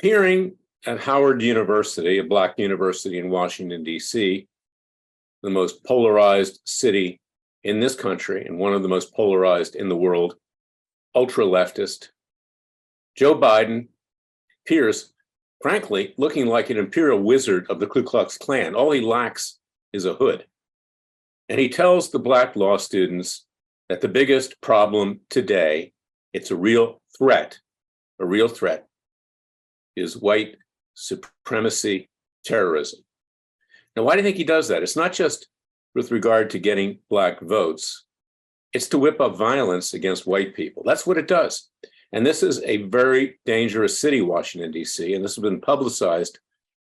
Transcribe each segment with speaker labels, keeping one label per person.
Speaker 1: Appearing at Howard University, a Black university in Washington, D.C., the most polarized city in this country and one of the most polarized in the world, ultra-leftist, Joe Biden appears, frankly, looking like an imperial wizard of the Ku Klux Klan. All he lacks is a hood. And he tells the Black law students that the biggest problem today, it's a real threat, is white supremacy terrorism. Now, why do you think he does that? It's not just with regard to getting Black votes. It's to whip up violence against white people. That's what it does. And this is a very dangerous city, Washington, D.C., and this has been publicized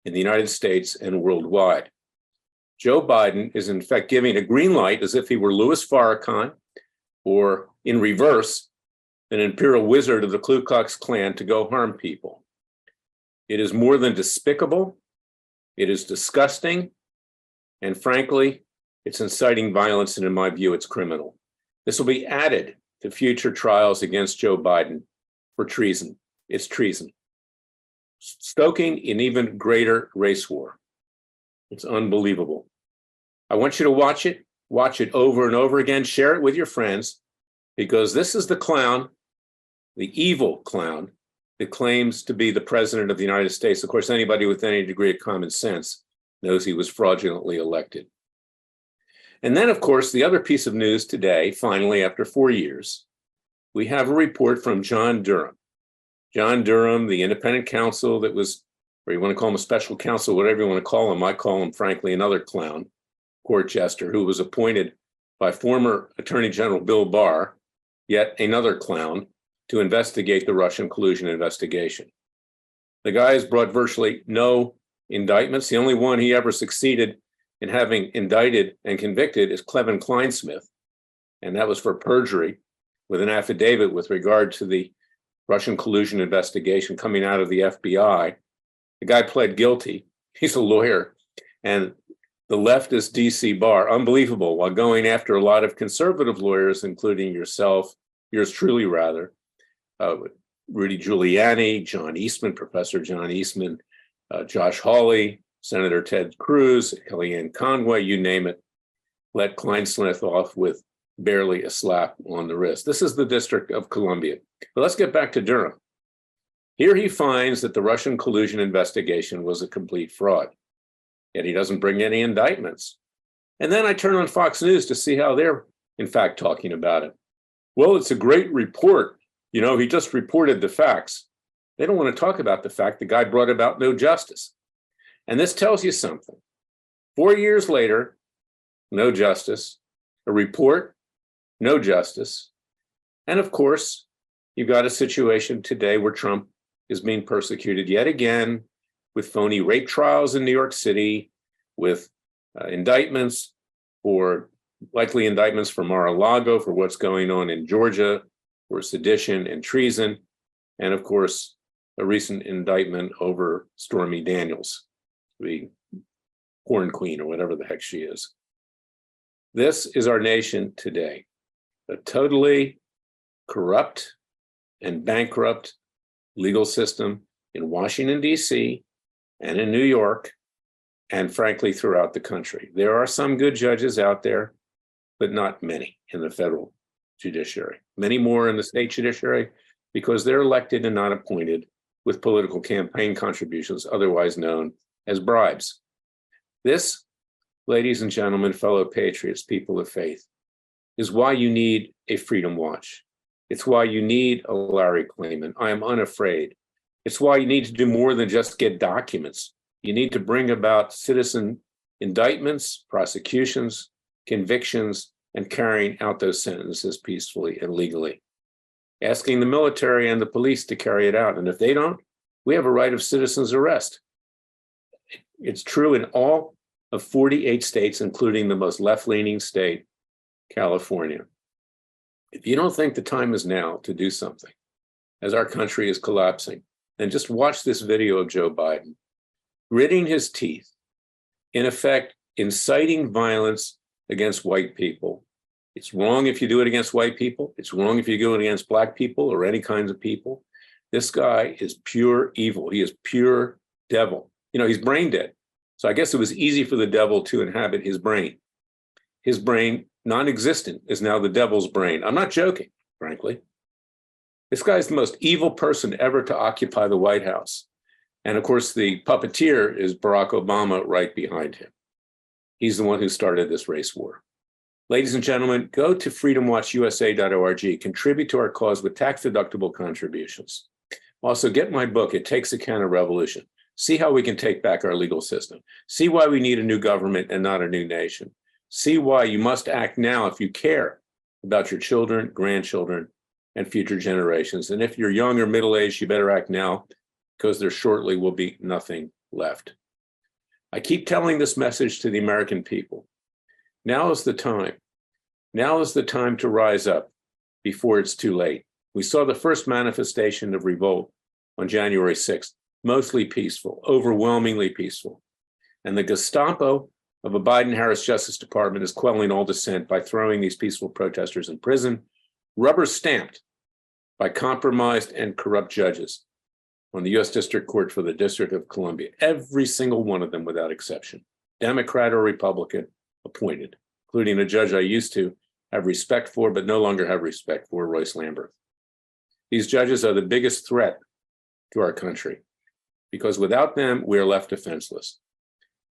Speaker 1: in the United States and worldwide. Joe Biden is, in fact, giving a green light as if he were Louis Farrakhan, or in reverse, an imperial wizard of the Ku Klux Klan to go harm people. It is more than despicable. It is disgusting. And frankly, it's inciting violence, and in my view, it's criminal. This will be added to future trials against Joe Biden for treason. It's treason. Stoking an even greater race war. It's unbelievable. I want you to watch it over and over again, share it with your friends, because this is the clown, the evil clown, that claims to be the president of the United States. Of course, anybody with any degree of common sense knows he was fraudulently elected. And then, of course, the other piece of news today, finally, after 4 years, we have a report from John Durham. John Durham, the independent counsel that was, or you want to call him a special counsel, whatever you want to call him, I call him, frankly, another clown, court jester, who was appointed by former Attorney General Bill Barr, yet another clown, to investigate the Russian collusion investigation. The guy has brought virtually no indictments. The only one he ever succeeded in having indicted and convicted is Clevin Kleinsmith, and that was for perjury with an affidavit with regard to the Russian collusion investigation coming out of the FBI. The guy pled guilty. He's a lawyer, and the leftist DC bar, unbelievable, while going after a lot of conservative lawyers, including yourself, yours truly rather, Rudy Giuliani, John Eastman, Professor John Eastman, Josh Hawley, Senator Ted Cruz, Kellyanne Conway, you name it, let Kleinsmith off with barely a slap on the wrist. This is the District of Columbia. But let's get back to Durham. Here he finds that the Russian collusion investigation was a complete fraud, yet he doesn't bring any indictments. And then I turn on Fox News to see how they're, in fact, talking about it. Well, it's a great report. You know, he just reported the facts. They don't want to talk about the fact the guy brought about no justice. And this tells you something. 4 years later, no justice. A report, no justice. And of course, you've got a situation today where Trump is being persecuted yet again with phony rape trials in New York City, with indictments for likely indictments for Mar-a-Lago for what's going on in Georgia, for sedition and treason, and of course, a recent indictment over Stormy Daniels, the porn queen or whatever the heck she is. This is our nation today, a totally corrupt and bankrupt legal system in Washington, D.C., and in New York, and frankly, throughout the country. There are some good judges out there, but not many in the federal judiciary. Many more in the state judiciary because they're elected and not appointed with political campaign contributions, otherwise known as bribes. This, ladies and gentlemen, fellow patriots, people of faith, is why you need a Freedom Watch. It's why you need a Larry Klayman. I am unafraid. It's why you need to do more than just get documents. You need to bring about citizen indictments, prosecutions, convictions, and carrying out those sentences peacefully and legally. Asking the military and the police to carry it out. And if they don't, we have a right of citizen's arrest. It's true in all of 48 states, including the most left-leaning state, California. If you don't think the time is now to do something, as our country is collapsing, then just watch this video of Joe Biden gritting his teeth, in effect, inciting violence against white people. It's wrong if you do it against white people. It's wrong if you do it against Black people or any kinds of people. This guy is pure evil. He is pure devil. He's brain dead. So I guess it was easy for the devil to inhabit his brain. His brain, non-existent, is now the devil's brain. I'm not joking, frankly. This guy's the most evil person ever to occupy the White House. And of course, the puppeteer is Barack Obama right behind him. He's the one who started this race war. Ladies and gentlemen, go to freedomwatchusa.org, contribute to our cause with tax-deductible contributions. Also, get my book, It Takes a Counter-Revolution. See how we can take back our legal system. See why we need a new government and not a new nation. See why you must act now if you care about your children, grandchildren, and future generations. And if you're young or middle-aged, you better act now, because there shortly will be nothing left. I keep telling this message to the American people. Now is the time. Now is the time to rise up before it's too late. We saw the first manifestation of revolt on January 6th, mostly peaceful, overwhelmingly peaceful. And the Gestapo of a Biden-Harris Justice Department is quelling all dissent by throwing these peaceful protesters in prison, rubber stamped by compromised and corrupt judges on the U.S. District Court for the District of Columbia, every single one of them without exception, Democrat or Republican appointed, including a judge I used to have respect for, but no longer have respect for, Royce Lamberth. These judges are the biggest threat to our country, because without them, we are left defenseless.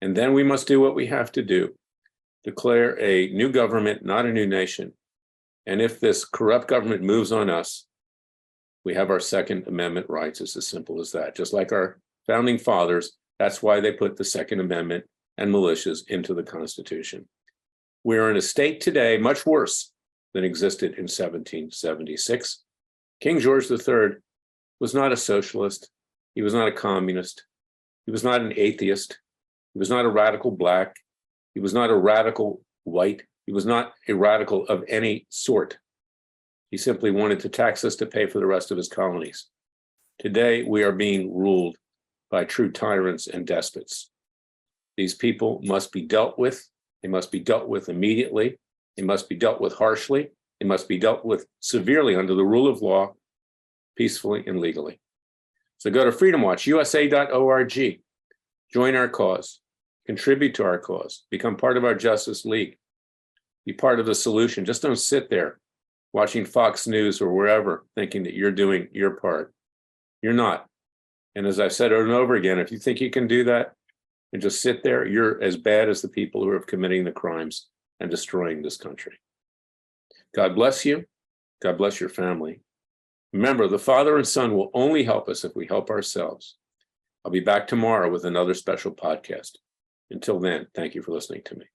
Speaker 1: And then we must do what we have to do, declare a new government, not a new nation. And if this corrupt government moves on us, we have our Second Amendment rights. It's as simple as that. Just like our founding fathers, that's why they put the Second Amendment and militias into the Constitution. We are in a state today much worse than existed in 1776. King George III was not a socialist. He was not a communist. He was not an atheist. He was not a radical black. He was not a radical white. He was not a radical of any sort. He simply wanted to tax us to pay for the rest of his colonies. Today, we are being ruled by true tyrants and despots. These people must be dealt with. They must be dealt with immediately. They must be dealt with harshly. They must be dealt with severely under the rule of law, peacefully and legally. So go to freedomwatchusa.org. Join our cause. Contribute to our cause. Become part of our Justice League. Be part of the solution. Just don't sit there watching Fox News or wherever thinking that you're doing your part. You're not. And as I've said over and over again, if you think you can do that and just sit there, you're as bad as the people who are committing the crimes and destroying this country. God bless you. God bless your family. Remember, the Father and Son will only help us if we help ourselves. I'll be back tomorrow with another special podcast. Until then, thank you for listening to me.